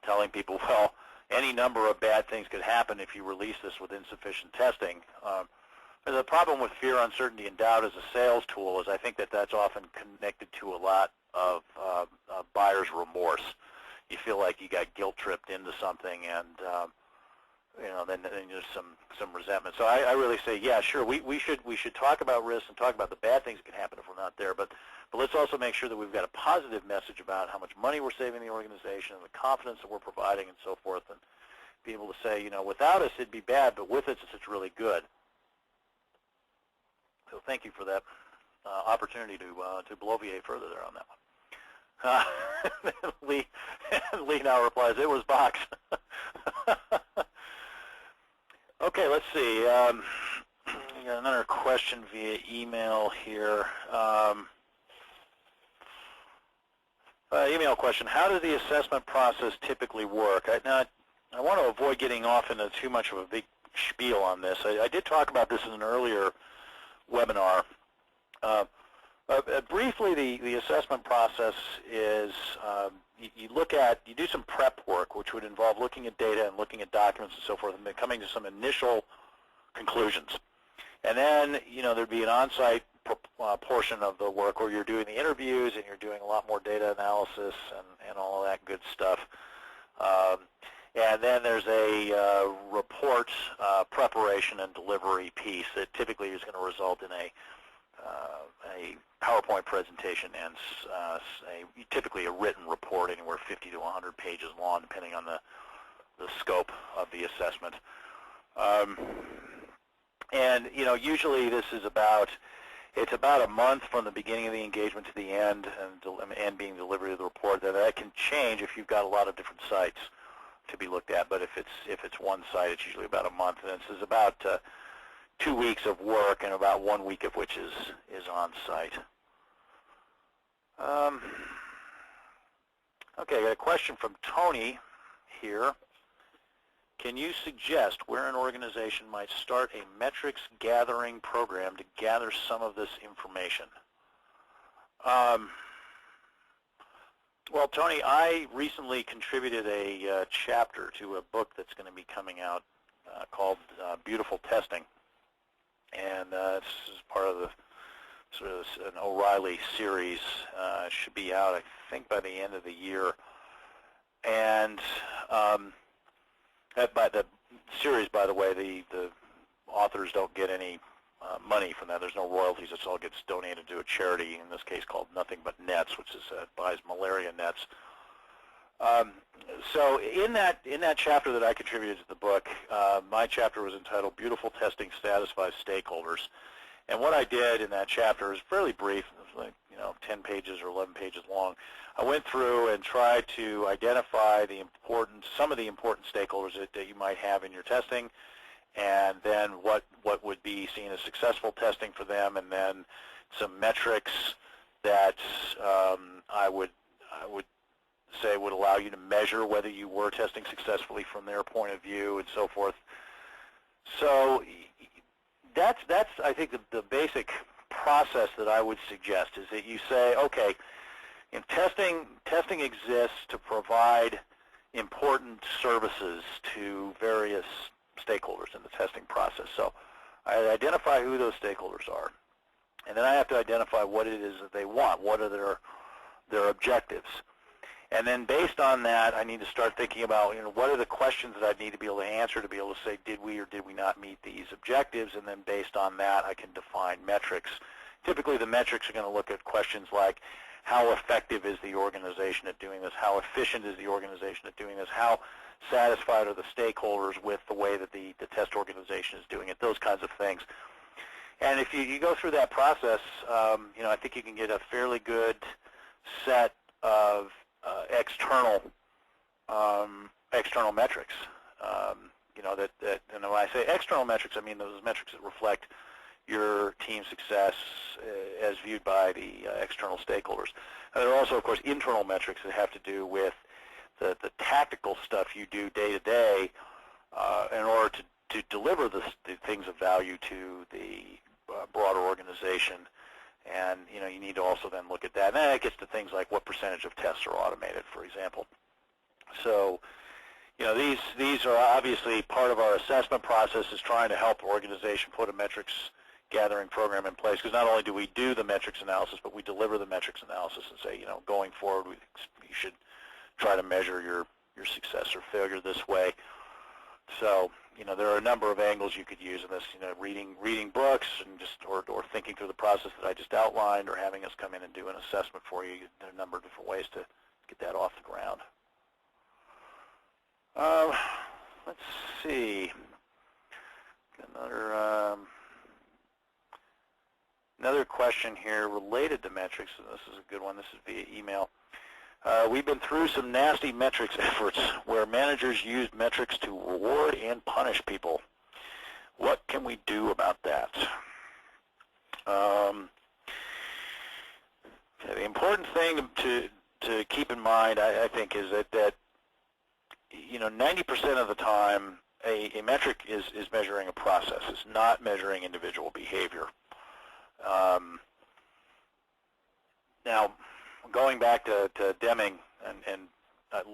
telling people, well, any number of bad things could happen if you release this with insufficient testing. The problem with fear, uncertainty, and doubt as a sales tool is I think that that's often connected to a lot of buyer's remorse. You feel like you got guilt-tripped into something, and then there's some resentment. So I really say, yeah, sure, we should talk about risks and talk about the bad things that can happen if we're not there, but let's also make sure that we've got a positive message about how much money we're saving the organization and the confidence that we're providing and so forth, and be able to say, without us it'd be bad, but with us it's really good. So thank you for that opportunity to bloviate further there on that one. Lee now replies, it was Box. Okay, let's see. We got another question via email here. Email question, how does the assessment process typically work? I want to avoid getting off into too much of a big spiel on this. I did talk about this in an earlier webinar. Briefly, the assessment process is you do some prep work, which would involve looking at data and looking at documents and so forth, and then coming to some initial conclusions. And then, there'd be an on-site portion of the work where you're doing the interviews and you're doing a lot more data analysis and all of that good stuff. And then there's a report preparation and delivery piece that typically is going to result in a PowerPoint presentation and typically a written report anywhere 50 to 100 pages long, depending on the scope of the assessment. And usually this is about a month from the beginning of the engagement to the end, and being delivery of the report. That can change if you've got a lot of different sites to be looked at, but if it's one site, it's usually about a month. And this is about 2 weeks of work, and about 1 week of which is on site. Okay, I got a question from Tony here. Can you suggest where an organization might start a metrics gathering program to gather some of this information? Well, Tony, I recently contributed a chapter to a book that's going to be coming out called Beautiful Testing. And this is part of the sort of an O'Reilly series. It should be out, I think, by the end of the year. And by the series, by the way, the authors don't get any money from that. There's no royalties. It all gets donated to a charity, in this case called Nothing But Nets, which buys malaria nets. So in that chapter that I contributed to the book, my chapter was entitled Beautiful Testing Satisfies Stakeholders. And what I did in that chapter is fairly brief. It was like 10 pages or 11 pages long. I went through and tried to identify some of the important stakeholders that you might have in your testing, and then what would be seen as successful testing for them, and then some metrics that I would say would allow you to measure whether you were testing successfully from their point of view and so forth. So that's I think the basic process that I would suggest is that you say, okay, testing exists to provide important services to various stakeholders in the testing process. So I identify who those stakeholders are, and then I have to identify what it is that they want. What are their objectives? And then based on that, I need to start thinking about, what are the questions that I need to be able to answer to be able to say, did we or did we not meet these objectives? And then based on that, I can define metrics. Typically, the metrics are going to look at questions like, how effective is the organization at doing this? How efficient is the organization at doing this? How satisfied are the stakeholders with the way that the test organization is doing it? Those kinds of things. And if you go through that process, I think you can get a fairly good set of external metrics. And when I say external metrics, I mean those metrics that reflect your team's success as viewed by the external stakeholders. And there are also, of course, internal metrics that have to do with the tactical stuff you do day to day in order to deliver the things of value to the broader organization. And you need to also then look at that. And then it gets to things like what percentage of tests are automated, for example. So, these are obviously part of our assessment process, is trying to help the organization put a metrics gathering program in place, because not only do we do the metrics analysis, but we deliver the metrics analysis and say, going forward, you should try to measure your success or failure this way. So, there are a number of angles you could use in this, reading books and or thinking through the process that I just outlined, or having us come in and do an assessment for you. There are a number of different ways to get that off the ground. Let's see. Another question here related to metrics, and this is a good one. This is via email. We've been through some nasty metrics efforts where managers used metrics to reward and punish people. What can we do about that? The important thing to keep in mind, I think, is that 90% of the time, a metric is measuring a process. It's not measuring individual behavior. Now, going back to Deming, and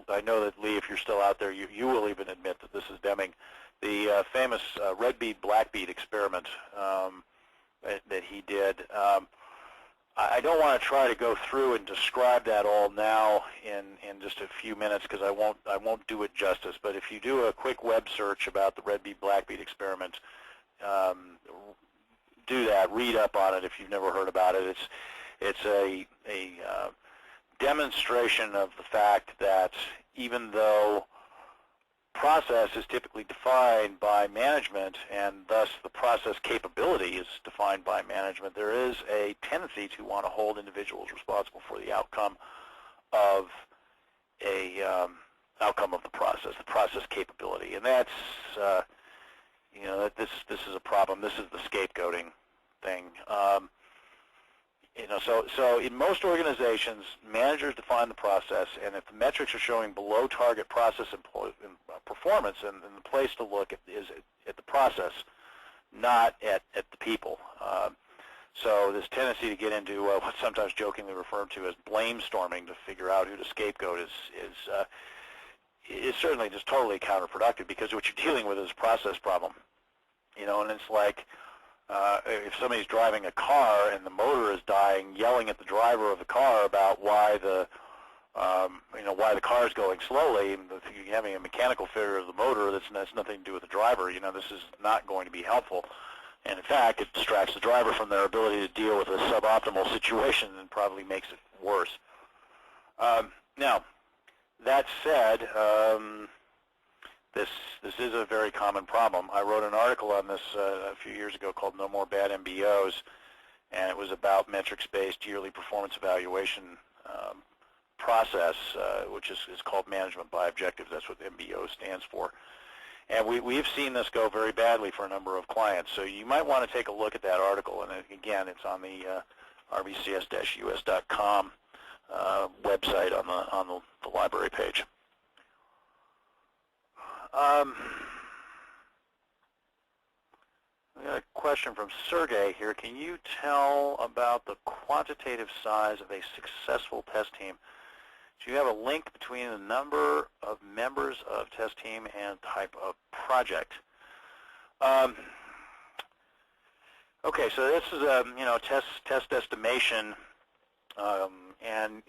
I know that, Lee, if you're still out there, you will even admit that this is Deming, the famous red bead, black bead experiment that he did. I don't want to try to go through and describe that all now in just a few minutes, because I won't do it justice. But if you do a quick web search about the red bead, black bead experiment, do that. Read up on it if you've never heard about it. It's a demonstration of the fact that even though process is typically defined by management, and thus the process capability is defined by management, there is a tendency to want to hold individuals responsible for the outcome of the process capability, and that's this is a problem. This is the scapegoating thing. So in most organizations, managers define the process, and if the metrics are showing below target process and performance, and the place to look is at the process, not at the people. So this tendency to get into what's sometimes jokingly referred to as blame storming to figure out who to scapegoat is certainly just totally counterproductive, because what you're dealing with is a process problem. And it's like, if somebody's driving a car and the motor is dying, yelling at the driver of the car about why the car is going slowly, and if you're having a mechanical failure of the motor, that's nothing to do with the driver. This is not going to be helpful, and in fact, it distracts the driver from their ability to deal with a suboptimal situation and probably makes it worse. Now, that said, this is a very common problem. I wrote an article on this a few years ago called "No More Bad MBOs," and it was about metrics-based yearly performance evaluation process, which is called management by objectives. That's what MBO stands for. And we've seen this go very badly for a number of clients. So you might want to take a look at that article. And again, it's on the rbcs-us.com website on the library page. We got a question from Sergey here. Can you tell about the quantitative size of a successful test team? Do you have a link between the number of members of test team and type of project? Okay, so this is a test estimation, and